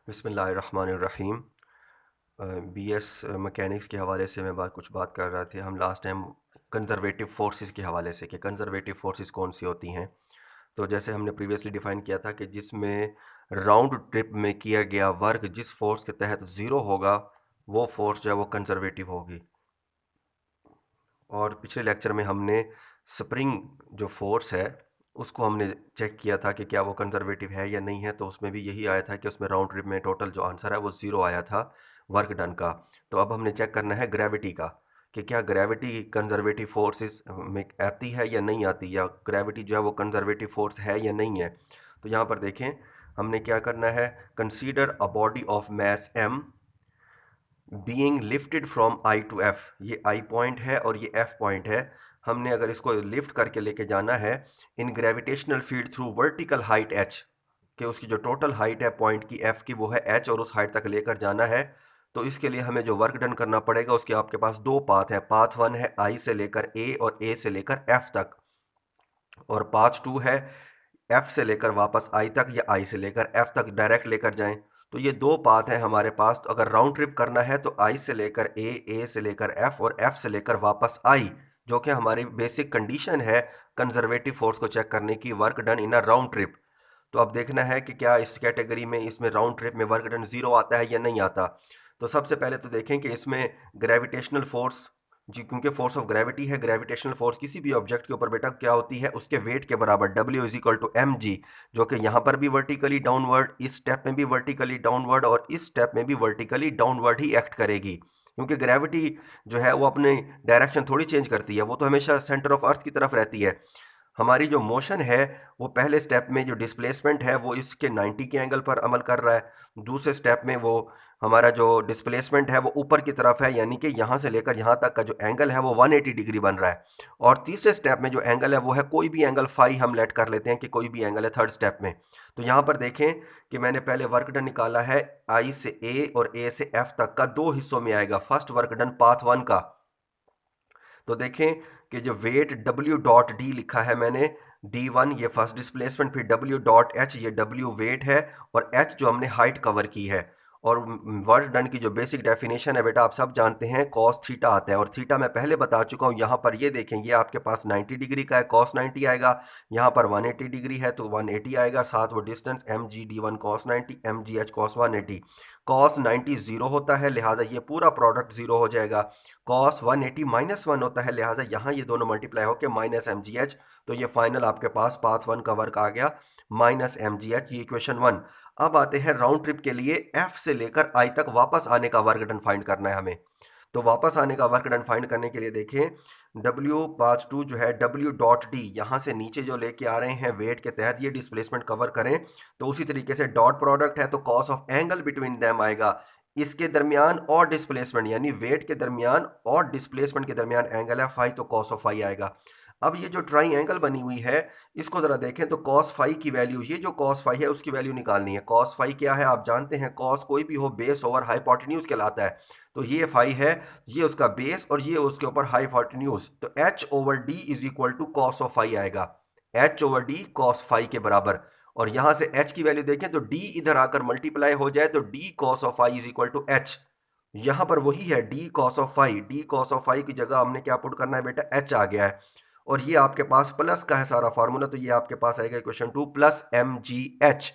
बिस्मिल्लाहिर्रहमानिर्रहीम। BS mechanics के हवाले से मैं कुछ बात कर रहा थे। हम लास्ट टाइम कंजर्वेटिव फोर्सेस के हवाले से कि कंजर्वेटिव फोर्सेस कौन सी होती हैं। तो जैसे हमने प्रीवियसली डिफाइन किया था कि जिसमें राउंड ट्रिप में किया गया वर्क जिस फोर्स के तहत ज़ीरो होगा वो फोर्स जो है वो कंजर्वेटिव होगी। और पिछले लेक्चर में हमने स्प्रिंग जो फोर्स है उसको हमने चेक किया था कि क्या वो कंजर्वेटिव है या नहीं है। तो उसमें भी यही आया था कि उसमें राउंड ट्रिप में टोटल जो आंसर है वो ज़ीरो आया था वर्क डन का। तो अब हमने चेक करना है ग्रेविटी का कि क्या ग्रेविटी कंजर्वेटिव फोर्सेस में आती है या नहीं आती, या ग्रेविटी जो है वो कंजर्वेटिव फोर्स है या नहीं है। तो यहाँ पर देखें हमने क्या करना है। Consider a body of mass M being lifted from I to F. ये आई पॉइंट है और ये एफ पॉइंट है। हमने अगर इसको लिफ्ट करके लेके जाना है in gravitational field through vertical height H, कि उसकी जो टोटल हाइट है पॉइंट की एफ की वो है एच और उस हाइट तक लेकर जाना है। तो इसके लिए हमें जो वर्क डन करना पड़ेगा उसके आपके पास दो पाथ है। पाथ वन है आई से लेकर ए और ए से लेकर एफ तक, और पाथ टू है एफ से लेकर वापस आई तक या आई से लेकर एफ तक डायरेक्ट लेकर जाएं। तो ये दो पाथ हैं हमारे पास। तो अगर राउंड ट्रिप करना है तो आई से लेकर ए से लेकर एफ और एफ से लेकर वापस आई, जो कि हमारी बेसिक कंडीशन है कंजर्वेटिव फोर्स को चेक करने की, work done in a round trip. तो अब देखना है कि क्या इस कैटेगरी में इसमें राउंड ट्रिप में वर्क डन ज़ीरो आता है या नहीं आता। तो सबसे पहले तो देखें कि इसमें ग्रेविटेशनल फोर्स, जी क्योंकि फोर्स ऑफ ग्रेविटी है, ग्रेविटेशनल फोर्स किसी भी ऑब्जेक्ट के ऊपर बेटा क्या होती है उसके वेट के बराबर, W is equal to M G, जो कि यहाँ पर भी वर्टिकली डाउनवर्ड, इस स्टेप में भी वर्टिकली डाउनवर्ड और इस स्टेप में भी वर्टिकली डाउनवर्ड ही एक्ट करेगी। क्योंकि ग्रेविटी जो है वो अपने डायरेक्शन थोड़ी चेंज करती है, वो तो हमेशा सेंटर ऑफ अर्थ की तरफ रहती है। हमारी जो मोशन है वो पहले स्टेप में जो डिस्प्लेसमेंट है वो इसके 90 के एंगल पर अमल कर रहा है। दूसरे स्टेप में वो हमारा जो डिस्प्लेसमेंट है वो ऊपर की तरफ है, यानी कि यहाँ से लेकर यहाँ तक का जो एंगल है वो 180 डिग्री बन रहा है। और तीसरे स्टेप में जो एंगल है वो है कोई भी एंगल फाई, हम लेट कर लेते हैं कि कोई भी एंगल है थर्ड स्टेप में। तो यहाँ पर देखें कि मैंने पहले वर्क डन निकाला है आई से ए और ए से एफ तक का, दो हिस्सों में आएगा। First work done path one का, तो देखें कि जो वेट डब्ल्यू डॉट डी लिखा है मैंने, डी वन ये फर्स्ट डिस्प्लेसमेंट, फिर डब्ल्यू डॉट एच ये डब्ल्यू वेट है और एच जो हमने हाइट कवर की है। और वर्क डन की जो बेसिक डेफिनेशन है बेटा आप सब जानते हैं, कॉस थीटा आता है। और थीटा मैं पहले बता चुका हूँ। यहाँ पर ये देखें ये आपके पास 90 डिग्री का है, कॉस 90 आएगा। यहाँ पर 180 डिग्री है तो 180 आएगा, साथ वो distance M G D one cos 90, M G H cos 180। Cos 90 zero होता है लिहाजा ये पूरा प्रोडक्ट जीरो हो जाएगा। कॉस 180 माइनस वन होता है लिहाजा यहाँ ये दोनों मल्टीप्लाई होकर माइनस एम जी एच। तो ये फाइनल आपके पास पाथ वन का वर्क आ गया माइनस एम जी एच, ये इक्वेशन वन। अब आते हैं राउंड ट्रिप के लिए, एफ से लेकर आई तक वापस आने का वर्क डन फाइंड करना है हमें। तो वापस आने का वर्क डन फाइंड करने के लिए देखें डब्ल्यू पाथ टू जो है डब्ल्यू डॉट डी, यहाँ से नीचे जो लेके आ रहे हैं वेट के तहत ये डिस्प्लेसमेंट कवर करें। तो उसी तरीके से डॉट प्रोडक्ट है तो cos of angle between them आएगा। इसके दरमियान और डिस्प्लेसमेंट यानी वेट के दरमियान और डिस्प्लेसमेंट के दरमियान एंगल है फाई, तो कॉस ऑफ फाई आएगा। अब ये जो ट्राई एंगल बनी हुई है इसको जरा देखें तो कॉस फाई की वैल्यू, ये जो कॉस फाई है उसकी वैल्यू निकालनी है। कॉस फाई क्या है आप जानते हैं, कॉस कोई भी हो बेस ओवर हाइपोटेन्यूज कहलाता है। तो ये फाई है, ये उसका बेस और ये उसके ऊपर हाइपोटेन्यूज, तो H over D is equal to cos of phi आएगा, H over D cos phi के बराबर। और यहां से एच की वैल्यू देखें तो डी इधर आकर मल्टीप्लाई हो जाए तो D cos of phi is equal to H. यहां पर वही है D cos of phi, D cos of phi की जगह हमने क्या पुट करना है बेटा, एच आ गया है। और ये आपके पास प्लस का है सारा फार्मूला, तो ये आपके पास आएगा equation two plus M G H.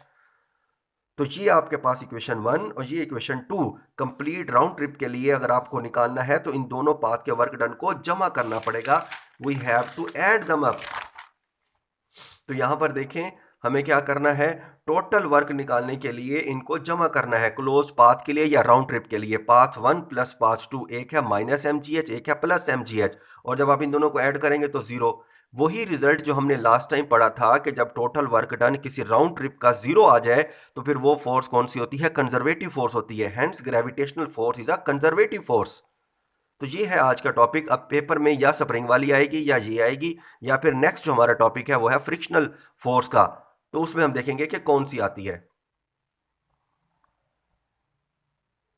तो ये आपके पास इक्वेशन वन और ये equation two. Complete round trip के लिए अगर आपको निकालना है तो इन दोनों पाथ के वर्क डन को जमा करना पड़ेगा। We have to add them up. तो यहां पर देखें हमें क्या करना है, टोटल वर्क निकालने के लिए इनको जमा करना है क्लोज पाथ के लिए या राउंड ट्रिप के लिए। Path one plus path two, एक है माइनस एम जी एच, एक है प्लस एम जी एच, और जब आप इन दोनों को ऐड करेंगे तो जीरो। वही रिजल्ट जो हमने लास्ट टाइम पढ़ा था कि जब टोटल वर्क डन किसी राउंड ट्रिप का जीरो आ जाए तो फिर वो फोर्स कौन सी होती है, कंजर्वेटिव फोर्स होती है। Hence gravitational force is a conservative force. तो ये है आज का टॉपिक। अब पेपर में या स्प्रिंग वाली आएगी या ये आएगी, या फिर नेक्स्ट जो हमारा टॉपिक है वो है फ्रिक्शनल फोर्स का, तो उसमें हम देखेंगे कि कौन सी आती है।